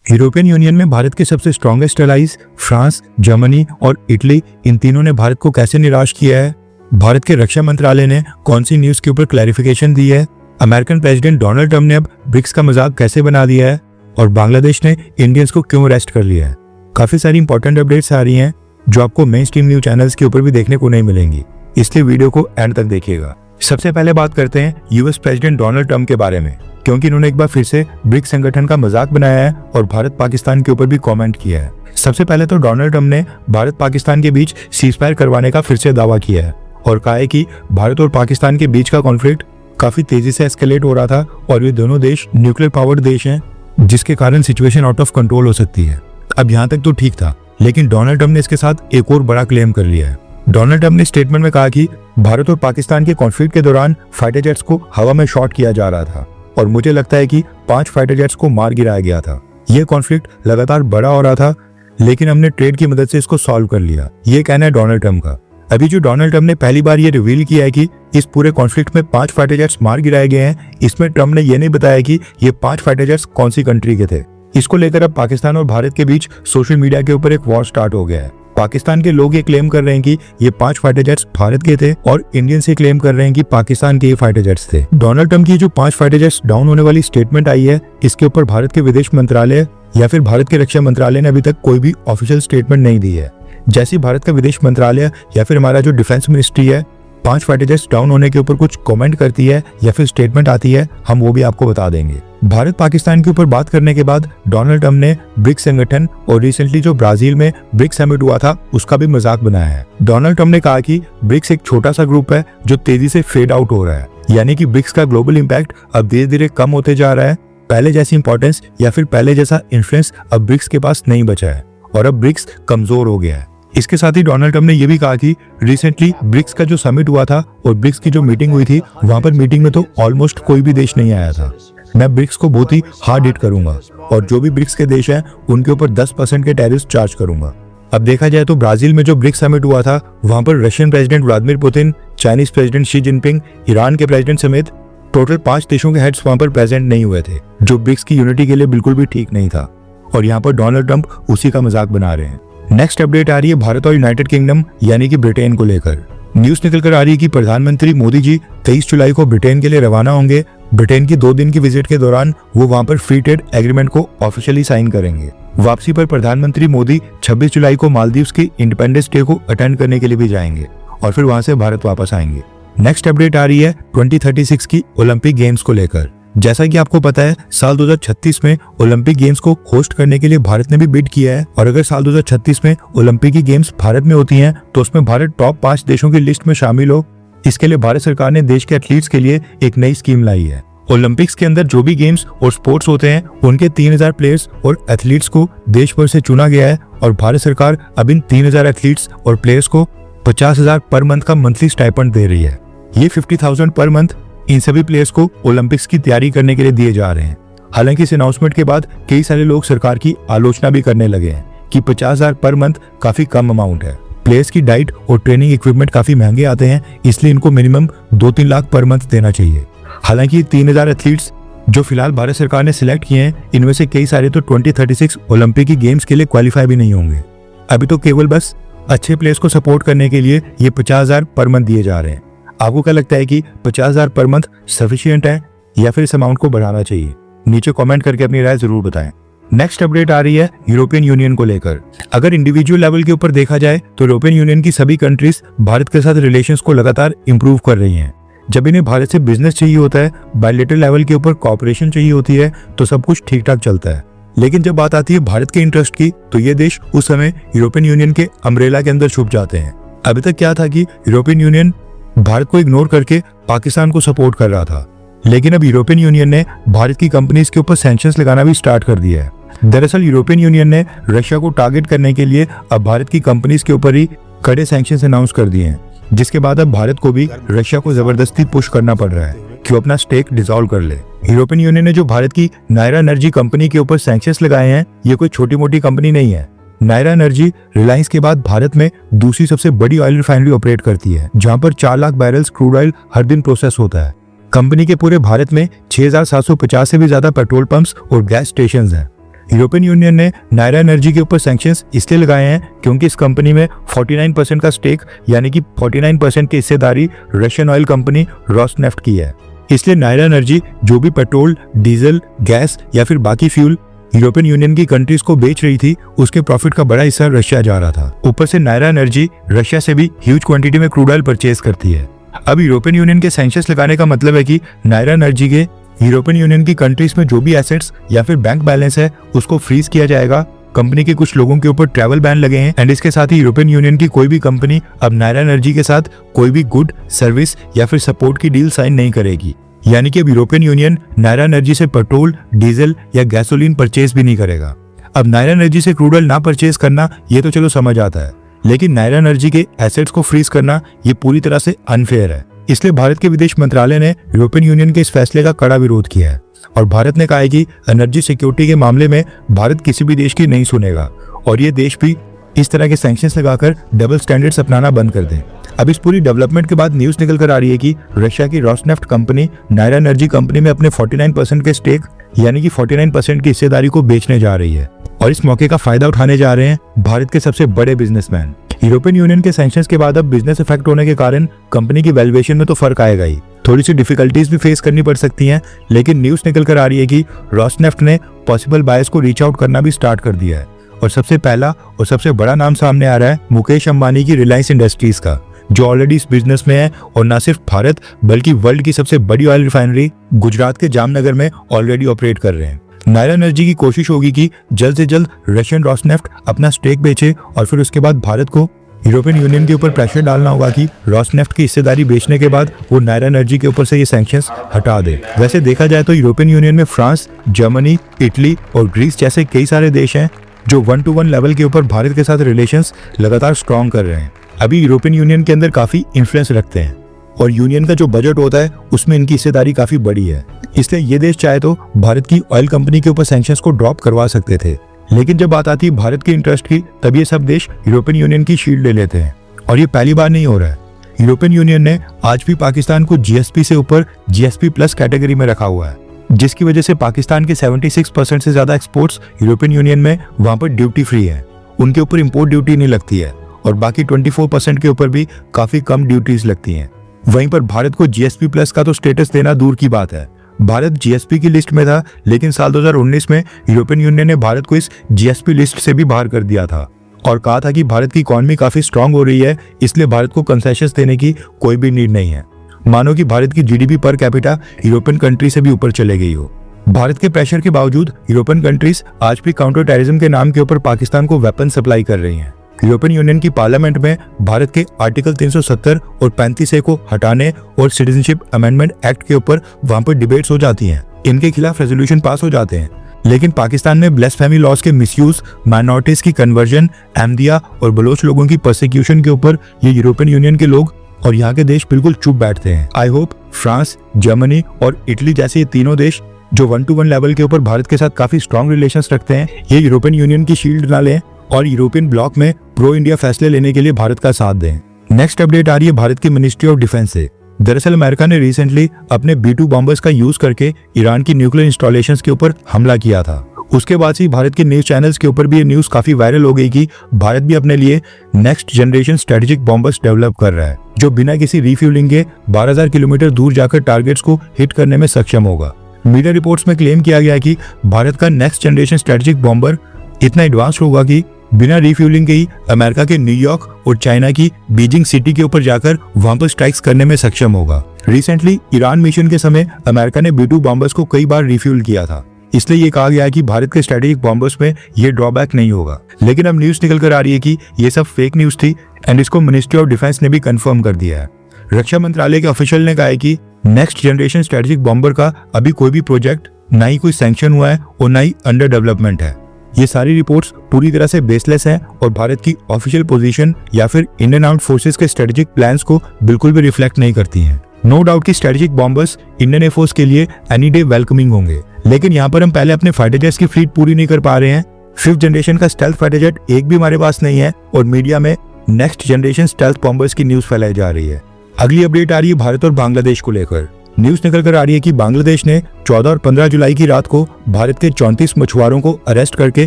European union में भारत के सबसे स्ट्रॉन्गेस्ट एलाइज फ्रांस, जर्मनी और इटली, इन तीनों ने भारत को कैसे निराश किया है? भारत के रक्षा मंत्रालय ने कौन सी न्यूज़ के ऊपर क्लैरिफिकेशन दी है? अमेरिकन प्रेसिडेंट डोनाल्ड ट्रंप ने अब ब्रिक्स का मजाक कैसे बना दिया है? और बांग्लादेश ने इंडियंस को क्यों अरेस्ट कर लिया है? काफी सारी इंपॉर्टेंट अपडेट्स आ रही हैं जो आपको मेन स्ट्रीम न्यूज चैनल्स के ऊपर भी देखने को नहीं मिलेंगी, इसलिए वीडियो को एंड तक देखिएगा। सबसे पहले बात करते हैं यूएस प्रेसिडेंट डोनाल्ड ट्रंप के बारे में, क्योंकि इन्होंने एक बार फिर से ब्रिक्स संगठन का मजाक बनाया है और भारत पाकिस्तान के ऊपर भी कमेंट किया है। सबसे पहले तो डोनाल्ड ट्रंप ने भारत पाकिस्तान के बीच सीजफायर करवाने का फिर से दावा किया है और कहा है कि भारत और पाकिस्तान के बीच का कॉन्फ्लिक्ट काफी तेजी से एस्केलेट हो रहा था और ये दोनों देश न्यूक्लियर पावर्ड देश हैं, जिसके कारण सिचुएशन आउट ऑफ कंट्रोल हो सकती है। अब यहाँ तक तो ठीक था, लेकिन डोनाल्ड ट्रंप ने इसके साथ एक और बड़ा क्लेम कर लिया है। डोनाल्ड ट्रंप ने स्टेटमेंट में कहा कि भारत और पाकिस्तान के कॉन्फ्लिक्ट के दौरान फाइटर जेट्स को हवा में शॉट किया जा रहा था और मुझे लगता है कि 5 फाइटर जेट्स को मार गिराया गया था। यह कॉन्फ्लिक्ट लगातार बड़ा हो रहा था, लेकिन हमने ट्रेड की मदद से इसको सॉल्व कर लिया। ये कहना है डोनाल्ड ट्रंप का। अभी जो डोनाल्ड ट्रंप ने पहली बार ये रिवील किया है कि इस पूरे कॉन्फ्लिक्ट में 5 फाइटर जेट्स मार गिराए गए हैं, इसमें ट्रंप ने यह नहीं बताया कि ये 5 फाइटर जेट्स कौन सी कंट्री के थे। इसको लेकर अब पाकिस्तान और भारत के बीच सोशल मीडिया के ऊपर एक वॉर स्टार्ट हो गया है। पाकिस्तान के लोग ये क्लेम कर रहे हैं कि ये 5 फाइटर जेट्स भारत के थे और इंडियन से क्लेम कर रहे हैं कि पाकिस्तान के ये फाइटर जेट्स थे। डोनाल्ड ट्रंप की जो 5 फाइटर जेट्स डाउन होने वाली स्टेटमेंट आई है, इसके ऊपर भारत के विदेश मंत्रालय या फिर भारत के रक्षा मंत्रालय ने अभी तक कोई भी ऑफिशियल स्टेटमेंट नहीं दी है। जैसे ही भारत का विदेश मंत्रालय या फिर हमारा जो डिफेंस मिनिस्ट्री है 5 फाइटर जेट्स डाउन होने के ऊपर कुछ कमेंट करती है या फिर स्टेटमेंट आती है, हम वो भी आपको बता देंगे। भारत पाकिस्तान के ऊपर बात करने के बाद डोनाल्ड ट्रंप ने ब्रिक्स संगठन और रिसेंटली जो ब्राजील में ब्रिक्स समिट हुआ था उसका भी मजाक बनाया है। डोनाल्ड ट्रंप ने कहा कि ब्रिक्स एक छोटा सा ग्रुप है जो तेजी से फेड आउट हो रहा है, यानी कि ब्रिक्स का ग्लोबल इम्पैक्ट अब धीरे धीरे कम होते जा रहा है। पहले जैसी इंपॉर्टेंस या फिर पहले जैसा इन्फ्लुएंस अब ब्रिक्स के पास नहीं बचा है और अब ब्रिक्स कमजोर हो गया है। इसके साथ ही डोनाल्ड ट्रंप ने यह भी कहा कि रिसेंटली ब्रिक्स का जो समिट हुआ था और ब्रिक्स की जो मीटिंग हुई थी, वहां पर मीटिंग में तो ऑलमोस्ट कोई भी देश नहीं आया था। मैं ब्रिक्स को बहुत ही हार्ड हिट करूंगा और जो भी ब्रिक्स के देश हैं उनके ऊपर 10% के टैरिफ चार्ज करूंगा। अब देखा जाए तो ब्राजील में जो ब्रिक्स समिट हुआ था वहां पर Russian president Vladimir Putin, Chinese president Xi Jinping, Iran के प्रेसिडेंट समेत टोटल 5 देशों के हेड्स वहां पर प्रेजेंट नहीं हुए थे, जो ब्रिक्स की यूनिटी के लिए बिल्कुल भी ठीक नहीं था और यहाँ पर डोनाल्ड ट्रंप उसी का मजाक बना रहे हैं। नेक्स्ट अपडेट आ रही है भारत और यूनाइटेड किंगडम यानी कि ब्रिटेन को लेकर। न्यूज निकल कर आ रही है कि प्रधानमंत्री मोदी जी 23 जुलाई को ब्रिटेन के लिए रवाना होंगे। ब्रिटेन की 2 दिन की विजिट के दौरान वो वहां पर फ्री ट्रेड एग्रीमेंट को ऑफिशियली साइन करेंगे। वापसी पर प्रधानमंत्री मोदी 26 जुलाई को मालदीव्स के इंडिपेंडेंस डे को अटेंड करने के लिए भी जाएंगे और फिर वहां से भारत वापस आएंगे। नेक्स्ट अपडेट आ रही है 2036 की ओलंपिक गेम्स को लेकर। जैसा कि आपको पता है साल 2036 में ओलंपिक गेम्स को होस्ट करने के लिए भारत ने भी बिड किया है और अगर साल 2036 में ओलंपिक की गेम्स भारत में होती हैं तो उसमें भारत टॉप 5 देशों की लिस्ट में शामिल हो। इसके लिए भारत सरकार ने देश के एथलीट्स के लिए एक नई स्कीम लाई है। ओलंपिक्स के अंदर जो भी गेम्स और स्पोर्ट्स होते हैं उनके 3000 प्लेयर्स और एथलीट्स को देश भर से चुना गया है और भारत सरकार अब इन 3000 एथलीट्स और प्लेयर्स को 50,000 पर मंथ का मंथली स्टाइपेंड दे रही है। ये 50,000 पर मंथ इन सभी प्लेयर्स को ओलंपिक्स की तैयारी करने के लिए दिए जा रहे हैं। हालांकि इस अनाउंसमेंट के बाद कई सारे लोग सरकार की आलोचना भी करने लगे हैं कि 50,000 पर मंथ काफी कम अमाउंट है। प्लेयर्स की डाइट और ट्रेनिंग इक्विपमेंट काफी महंगे आते हैं, इसलिए इनको मिनिमम 2-3 लाख पर मंथ देना चाहिए। हालांकि 3000 एथलीट्स जो फिलहाल भारत सरकार ने सिलेक्ट किए हैं, इनमें से कई सारे तो 2036 ओलंपिक की गेम्स के लिए क्वालिफाई भी नहीं होंगे। अभी तो केवल बस अच्छे प्लेयर्स को सपोर्ट करने के लिए ये 50,000 पर मंथ दिए जा रहे हैं। आपको क्या लगता है कि 50,000 पर मंथ सफिशिएंट है या फिर इस अमाउंट को बढ़ाना चाहिए? नीचे कमेंट करके अपनी राय जरूर बताएं। नेक्स्ट अपडेट आ रही है यूरोपियन यूनियन को लेकर। अगर इंडिविजुअल लेवल के ऊपर देखा जाए तो यूरोपियन यूनियन की सभी कंट्रीज भारत के साथ रिलेशंस को लगातार इंप्रूव कर रही हैं। जब इन्हें भारत से बिजनेस चाहिए होता है, बायलैटरल लेवल के ऊपर कॉपरेशन चाहिए होती है, तो सब कुछ ठीक ठाक चलता है। लेकिन जब बात आती है भारत के इंटरेस्ट की, तो ये देश उस समय यूरोपियन यूनियन के अम्ब्रेला के अंदर छुप जाते हैं। अभी तक क्या था कि यूरोपियन यूनियन भारत को इग्नोर करके पाकिस्तान को सपोर्ट कर रहा था, लेकिन अब यूरोपियन यूनियन ने भारत की कंपनीज के ऊपर सैंक्शंस लगाना भी स्टार्ट कर दिया है। दरअसल यूरोपियन यूनियन ने रशिया को टारगेट करने के लिए अब भारत की कंपनीज के ऊपर ही कड़े सैंक्शंस अनाउंस कर दिए हैं, जिसके बाद अब भारत को भी रशिया को जबरदस्ती पुश करना पड़ रहा है कि वो अपना स्टेक डिसॉल्व कर ले। यूरोपियन यूनियन ने जो भारत की नायरा एनर्जी कंपनी के ऊपर सैंक्शंस लगाए हैं, ये कोई छोटी मोटी कंपनी नहीं है। नायरा एनर्जी रिलायंस के बाद भारत में दूसरी सबसे बड़ी ऑयल रिफाइनरी ऑपरेट करती है, जहां पर 4 लाख बैरल्स क्रूड ऑयल हर दिन प्रोसेस होता है। कंपनी के पूरे भारत में 6,750 से भी ज्यादा पेट्रोल पंप्स और गैस स्टेशंस हैं। यूरोपियन यूनियन ने नायरा एनर्जी के ऊपर सैंक्शंस इसलिए लगाए हैं क्योंकि इस कंपनी में 49% का स्टेक यानी कि 49% की हिस्सेदारी रशियन ऑयल कंपनी रोसनेफ्ट की है। इसलिए नायरा एनर्जी जो भी पेट्रोल, डीजल, गैस या फिर बाकी फ्यूल यूरोपियन यूनियन की कंट्रीज को बेच रही थी, उसके प्रॉफिट का बड़ा हिस्सा रशिया जा रहा था। ऊपर से नायरा एनर्जी रशिया से भी ह्यूज क्वांटिटी में क्रूड ऑयल परचेज करती है। अब यूरोपियन यूनियन के सैंक्शंस लगाने का मतलब है कि नायरा एनर्जी के यूरोपियन यूनियन की कंट्रीज में जो भी एसेट्स या फिर बैंक बैलेंस है उसको फ्रीज किया जाएगा। कंपनी के कुछ लोगों के ऊपर ट्रैवल बैन लगे हैं एंड इसके साथ ही यूरोपियन यूनियन की कोई भी कंपनी अब नायरा एनर्जी के साथ कोई भी गुड, सर्विस या फिर सपोर्ट की डील साइन नहीं करेगी। यानी कि अब यूरोपियन यूनियन नायरा एनर्जी से पेट्रोल, डीजल या गैसोलीन परचेज भी नहीं करेगा। अब नायरा एनर्जी से क्रूड ऑयल ना परचेज करना ये तो चलो समझ आता है, लेकिन नायरा एनर्जी के एसेट्स को फ्रीज करना ये पूरी तरह से अनफेयर है। इसलिए भारत के विदेश मंत्रालय ने यूरोपियन यूनियन के इस फैसले का कड़ा विरोध किया है और भारत ने कहा है कि एनर्जी सिक्योरिटी के मामले में भारत किसी भी देश की नहीं सुनेगा और ये देश भी इस तरह के सैंक्शंस लगाकर डबल स्टैंडर्ड्स अपनाना बंद कर दें। अब इस पूरी डेवलपमेंट के बाद न्यूज निकल कर आ रही है कि रशिया की Rosneft company Nayara energy company में अपने 49% के स्टेक यानी कि 49% की हिस्सेदारी को बेचने जा रही है और इस मौके का फायदा उठाने जा रहे हैं भारत के सबसे बड़े बिजनेसमैन। यूरोपियन यूनियन के सैंक्शंस के बाद अब बिजनेस इफेक्ट होने के कारण कंपनी की वैल्यूएशन में तो फर्क आएगा ही, थोड़ी सी डिफिकल्टीज भी फेस करनी पड़ सकती हैं, लेकिन न्यूज निकल कर आ रही है कि रोसनेफ्ट ने पॉसिबल बायर्स को रीच आउट करना भी स्टार्ट कर दिया है और सबसे पहला और सबसे बड़ा नाम सामने आ रहा है मुकेश अंबानी की रिलायंस इंडस्ट्रीज का, जो ऑलरेडी इस बिजनेस में है और न सिर्फ भारत बल्कि वर्ल्ड की सबसे बड़ी ऑयल रिफाइनरी गुजरात के जामनगर में ऑलरेडी ऑपरेट कर रहे हैं। नायरा एनर्जी की कोशिश होगी कि जल्द से जल्द रशियन रोसनेफ्ट अपना स्टेक बेचे और फिर उसके बाद भारत को यूरोपियन यूनियन के ऊपर प्रेशर डालना होगा कि रोसनेफ्ट की हिस्सेदारी बेचने के बाद वो नायरा एनर्जी के ऊपर से ये सैंक्शंस हटा दे। वैसे देखा जाए तो यूरोपियन यूनियन में फ्रांस, जर्मनी, इटली और ग्रीस जैसे कई सारे देश हैं जो 1-to-1 लेवल के ऊपर भारत के साथ रिलेशंस लगातार स्ट्रॉन्ग कर रहे हैं। अभी यूरोपियन यूनियन के अंदर काफी इन्फ्लुएंस रखते हैं और यूनियन का जो बजट होता है उसमें इनकी हिस्सेदारी काफी बड़ी है। इसलिए ये देश चाहे तो भारत की ऑयल कंपनी के ऊपर सैंक्शंस को ड्रॉप करवा सकते थे, लेकिन जब बात आती है भारत के इंटरेस्ट की तब ये सब देश यूरोपियन यूनियन की शील्ड ले लेते हैं और ये पहली बार नहीं हो रहा है। यूरोपियन यूनियन ने आज भी पाकिस्तान को जीएसपी से ऊपर GSP+ कैटेगरी में रखा हुआ है, जिसकी वजह से पाकिस्तान के 76% से ज्यादा एक्सपोर्ट्स यूरोपियन यूनियन में वहां पर ड्यूटी फ्री है, उनके ऊपर इंपोर्ट ड्यूटी नहीं लगती है और बाकी 24% के ऊपर भी काफी कम ड्यूटीज लगती हैं। वहीं पर भारत को GSP+ का तो स्टेटस देना दूर की बात है, भारत GSP की लिस्ट में था, लेकिन साल 2019 में यूरोपियन यूनियन ने भारत को इस GSP लिस्ट से भी बाहर कर दिया था और कहा था कि भारत की इकोनॉमी काफी स्ट्रांग हो रही है, इसलिए भारत को कंसेशंस देने की कोई भी नीड नहीं है। मानो कि भारत की GDP per capita European country से भी ऊपर चले गई हो। भारत के प्रेशर के बावजूद यूरोपियन कंट्रीज आज भी काउंटर टेररिज्म के नाम के ऊपर पाकिस्तान को वेपन सप्लाई कर रही हैं। यूरोपियन यूनियन की पार्लियामेंट में भारत के आर्टिकल 370 और 35A को हटाने और सिटीजनशिप अमेंडमेंट एक्ट के ऊपर वहां पर डिबेट्स हो जाती हैं, इनके खिलाफ रेजोल्यूशन पास हो जाते हैं, लेकिन पाकिस्तान में ब्लेसफेमी लॉज के मिसयूज, माइनॉरिटीज की कन्वर्जन, अहमदिया और बलोच लोगों की परसिक्यूशन के ऊपर ये यूरोपियन यूनियन के लोग और यहाँ के देश बिल्कुल चुप बैठते हैं। आई होप फ्रांस, जर्मनी और इटली जैसे ये तीनों देश जो 1-to-1 लेवल के ऊपर भारत के साथ काफी स्ट्रॉन्ग रिलेशंस रखते हैं, ये यूरोपियन यूनियन की शील्ड ना लें और यूरोपियन ब्लॉक में प्रो इंडिया फैसले लेने के लिए भारत का साथ दें। नेक्स्ट अपडेट आ रही है भारत की मिनिस्ट्री ऑफ डिफेंस से। दरअसल अमेरिका ने रिसेंटली अपने B-2 बॉम्बर्स का यूज करके ईरान की न्यूक्लियर इंस्टॉलेशंस के ऊपर हमला किया था। उसके बाद से भारत के न्यूज चैनल्स के ऊपर भी ये न्यूज काफी वायरल हो गई कि भारत भी अपने लिए next generation strategic bombers develop कर रहा है, जो बिना किसी रिफ्यूलिंग के 12,000 किलोमीटर दूर जाकर टारगेट्स को हिट करने में सक्षम होगा। मीडिया रिपोर्ट्स में क्लेम किया गया है कि भारत का नेक्स्ट जनरेशन स्ट्रेटेजिक बॉम्बर इतना एडवांस होगा कि बिना रिफ्यूलिंग के ही अमेरिका के न्यूयॉर्क और चाइना की बीजिंग सिटी के ऊपर जाकर वहां पर स्ट्राइक्स करने में सक्षम होगा। रिसेंटली ईरान मिशन के समय अमेरिका ने B-2 बॉम्बर्स को कई बार रिफ्यूल किया था, इसलिए ये कहा गया है कि भारत के स्ट्रेटेजिक बॉम्बर्स में ये ड्रॉबैक नहीं होगा। लेकिन अब न्यूज निकल कर आ रही है कि ये सब फेक न्यूज थी एंड इसको मिनिस्ट्री ऑफ डिफेंस ने भी कंफर्म कर दिया है। रक्षा मंत्रालय के ऑफिशियल ने कहा है कि नेक्स्ट जनरेशन स्ट्रेटेजिक बॉम्बर का अभी कोई भी प्रोजेक्ट ना ही कोई सैंक्शन हुआ है और ना ही अंडर डेवलपमेंट है। ये सारी रिपोर्ट्स पूरी तरह से बेसलेस हैं और भारत की ऑफिशियल पोजीशन या फिर इंडियन आर्म्ड फोर्सेस के स्ट्रेटेजिक प्लान्स को बिल्कुल भी रिफ्लेक्ट नहीं करती हैं। नो डाउट कि स्ट्रेटेजिक बॉम्बर्स इंडियन एयरफोर्स के लिए एनी डे वेलकमिंग होंगे, लेकिन यहाँ पर हम पहले अपने फाइटर जेट्स की फ्लीट पूरी नहीं कर पा रहे हैं। 5th जनरेशन का स्टेल्थ फाइटर जेट एक भी हमारे पास नहीं है और मीडिया में नेक्स्ट जनरेशन स्टेल्थ बॉम्बर्स की न्यूज फैलाई जा रही है। अगली अपडेट आ रही है भारत और बांग्लादेश को लेकर। न्यूज निकल कर आ रही है कि बांग्लादेश ने 14 और 15 जुलाई की रात को भारत के 34 मछुआरों को अरेस्ट करके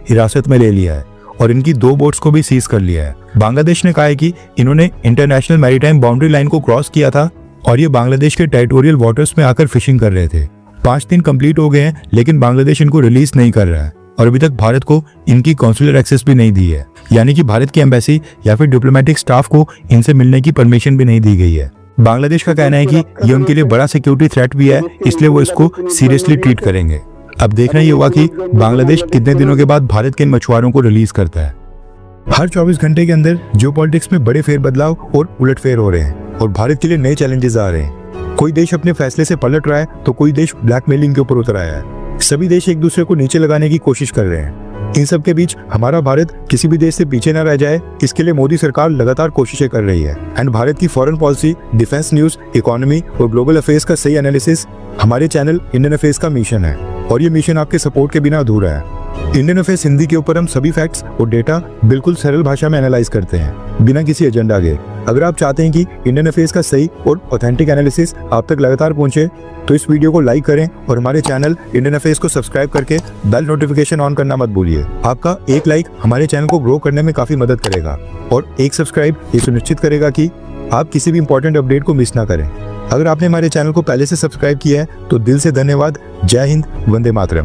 हिरासत में ले लिया है और इनकी 2 बोट्स को भी सीज कर लिया है। बांग्लादेश ने कहा है कि इन्होंने इंटरनेशनल मैरीटाइम बाउंड्री लाइन को क्रॉस किया था और ये बांग्लादेश के टेरिटोरियल वाटर्स में आकर फिशिंग कर रहे थे। 5 दिन कंप्लीट हो गए हैं, लेकिन बांग्लादेश इनको रिलीज नहीं कर रहा है और अभी तक भारत को इनकी कॉन्सुलर एक्सेस भी नहीं दी है, यानी कि भारत की एम्बेसी या फिर डिप्लोमेटिक स्टाफ को इनसे मिलने की परमिशन भी नहीं दी गई है। बांग्लादेश का कहना है कि ये उनके लिए बड़ा सिक्योरिटी थ्रेट भी है, इसलिए वो इसको सीरियसली ट्रीट करेंगे। अब देखना ये होगा कि बांग्लादेश कितने दिनों के बाद भारत के इन मछुआरों को रिलीज करता है। हर 24 घंटे के अंदर जियोपॉलिटिक्स में बड़े फेरबदलाव और उलटफेर हो रहे हैं और भारत के लिए नए चैलेंजेस आ रहे हैं। कोई देश अपने फैसले से पलट रहा है तो कोई देश ब्लैकमेलिंग के ऊपर उतर आया है। सभी देश एक दूसरे को नीचे लगाने की कोशिश कर रहे हैं। इन सब के बीच हमारा भारत किसी भी देश से पीछे न रह जाए, इसके लिए मोदी सरकार लगातार कोशिशें कर रही है। एंड भारत की foreign policy, defence news, economy और ग्लोबल अफेयर्स का सही एनालिसिस हमारे चैनल इंडियन अफेयर्स का मिशन है और ये मिशन आपके सपोर्ट के बिना अधूरा है। इंडियन अफेयर्स हिंदी के ऊपर हम सभी फैक्ट्स और डेटा बिल्कुल सरल भाषा में एनालाइज करते हैं, बिना किसी एजेंडा के। अगर आप चाहते हैं कि इंडियन अफेयर्स का सही और ऑथेंटिक एनालिसिस आप तक लगातार पहुंचे, तो इस वीडियो को लाइक करें और हमारे चैनल इंडियन अफेयर्स को सब्सक्राइब करके बेल नोटिफिकेशन ऑन करना मत भूलिए। आपका एक लाइक हमारे चैनल को ग्रो करने में काफी मदद करेगा और एक सब्सक्राइब ये सुनिश्चित करेगा कि आप किसी भी इंपॉर्टेंट अपडेट को मिस ना करें। अगर आपने हमारे चैनल को पहले से सब्सक्राइब किया है तो दिल से धन्यवाद। जय हिंद, वंदे मातरम।